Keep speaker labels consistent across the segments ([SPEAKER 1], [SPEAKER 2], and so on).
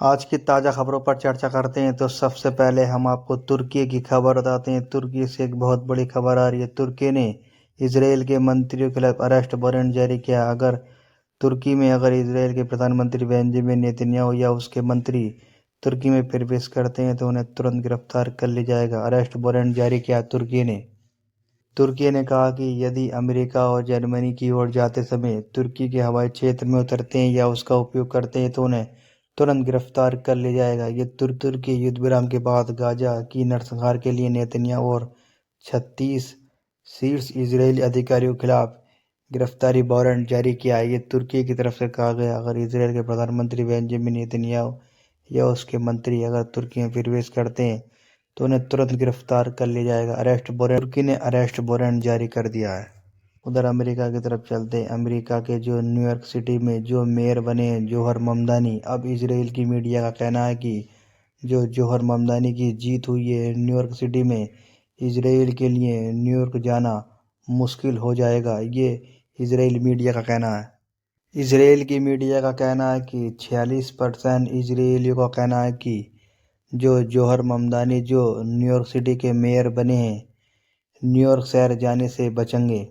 [SPEAKER 1] आज की ताज़ा खबरों पर चर्चा करते हैं तो सबसे पहले हम आपको तुर्की की खबर बताते हैं। तुर्की से एक बहुत बड़ी खबर आ रही है। तुर्की ने इसराइल के मंत्रियों के खिलाफ अरेस्ट वारंट जारी किया। अगर इसराइल के प्रधानमंत्री बेंजामिन नेतन्याहू या उसके मंत्री तुर्की में प्रवेश करते हैं तो उन्हें तुरंत गिरफ्तार कर लिया जाएगा। अरेस्ट वारंट जारी किया तुर्की ने कहा कि यदि अमेरिका और जर्मनी की ओर जाते समय तुर्की के हवाई क्षेत्र में उतरते हैं या उसका उपयोग करते हैं तो उन्हें तुरंत गिरफ्तार कर लिया जाएगा। ये तुर्की युद्ध विराम के बाद गाजा की नरसंहार के लिए नेतन्याहू और 36 शीर्ष इजरायली अधिकारियों के खिलाफ गिरफ्तारी वारंट जारी किया है। ये तुर्की की तरफ से कहा गया। अगर इसराइल के प्रधानमंत्री बेंजामिन नेतन्याहू या उसके मंत्री अगर तुर्की में प्रवेश करते हैं तो उन्हें तुरंत गिरफ्तार कर लिया जाएगा। तुर्की ने अरेस्ट वारंट जारी कर दिया है। उधर अमेरिका की तरफ चलते हैं। अमेरिका के जो न्यूयॉर्क सिटी में जो मेयर बने हैं जोहर ममदानी, अब इजराइल की मीडिया का कहना है कि जो जोहर ममदानी की जीत हुई है न्यूयॉर्क सिटी में, इजराइल के लिए न्यूयॉर्क जाना मुश्किल हो जाएगा। ये इजराइल मीडिया का कहना है। इसराइल की मीडिया का कहना है कि 46% इजरायलियों का कहना है कि जो जोहर ममदानी जो न्यूयॉर्क सिटी के मेयर बने हैं न्यूयॉर्क शहर जाने से बचेंगे।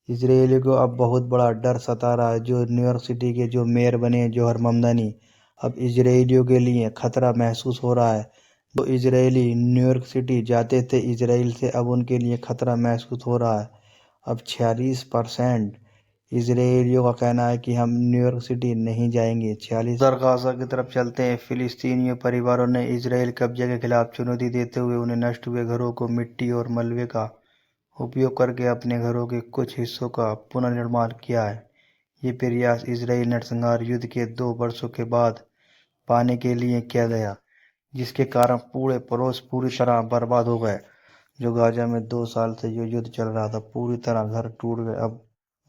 [SPEAKER 1] इसराइलियों को अब बहुत बड़ा डर सता रहा है। जो न्यूयॉर्क सिटी के जो मेयर बने हैं जोहर ममदानी, अब इसराइलियों के लिए खतरा महसूस हो रहा है। जो इसराइली न्यूयॉर्क सिटी जाते थे इसराइल से, अब उनके लिए खतरा महसूस हो रहा है। अब 46% इसराइलियों का कहना है कि हम न्यूयॉर्क सिटी नहीं जाएंगे। 46 गाजा की तरफ चलते हैं। फिलिस्तीनी परिवारों ने इसराइल कब्जे के खिलाफ चुनौती देते हुए उन्हें नष्ट हुए घरों को मिट्टी और मलबे का उपयोग करके अपने घरों के कुछ हिस्सों का पुनर्निर्माण किया है। ये प्रयास इसराइल नरसंहार युद्ध के 2 वर्षों के बाद पाने के लिए किया गया, जिसके कारण पूरे पड़ोस पूरी तरह बर्बाद हो गए। जो गाजा में 2 साल से जो युद्ध चल रहा था, पूरी तरह घर टूट गए। अब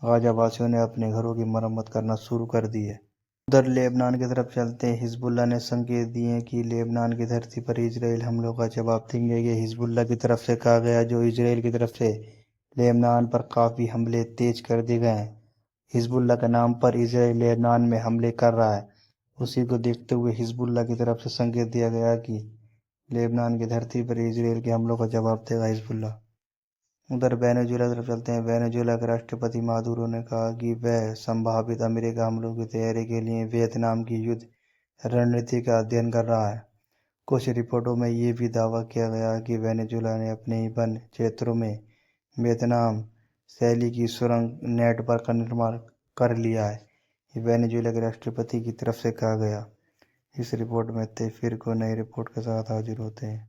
[SPEAKER 1] गाजा वासियों ने अपने घरों की मरम्मत करना शुरू कर दी है। उधर लेबनान की तरफ चलते हैं। हिजबुल्ला ने संकेत दिए हैं कि लेबनान की धरती पर इजराइल हमलों का जवाब देंगे। ये हिजबुल्ला की तरफ से कहा गया। जो इजराइल की तरफ से लेबनान पर काफ़ी हमले तेज कर दिए गए हैं। हिजबुल्ला के नाम पर इजराइल लेबनान में हमले कर रहा है। उसी को देखते हुए हिजबुल्ला की तरफ से संकेत दिया गया कि लेबनान की धरती पर इजराइल के हमलों का जवाब देगा हिजबुल्ला। उधर वेनेजुएला की तरफ चलते हैं। वेनेजुएला के राष्ट्रपति मादुरो ने कहा कि वह संभावित अमेरिका हमलों की तैयारी के लिए वियतनाम की युद्ध रणनीति का अध्ययन कर रहा है। कुछ रिपोर्टों में ये भी दावा किया गया कि वेनेजुएला ने अपने ही वन क्षेत्रों में वियतनाम शैली की सुरंग नेटवर्क का निर्माण कर लिया है। ये वेनेजुएला के राष्ट्रपति की तरफ से कहा गया। इस रिपोर्ट में फिर को नई रिपोर्ट के साथ हाजिर होते हैं।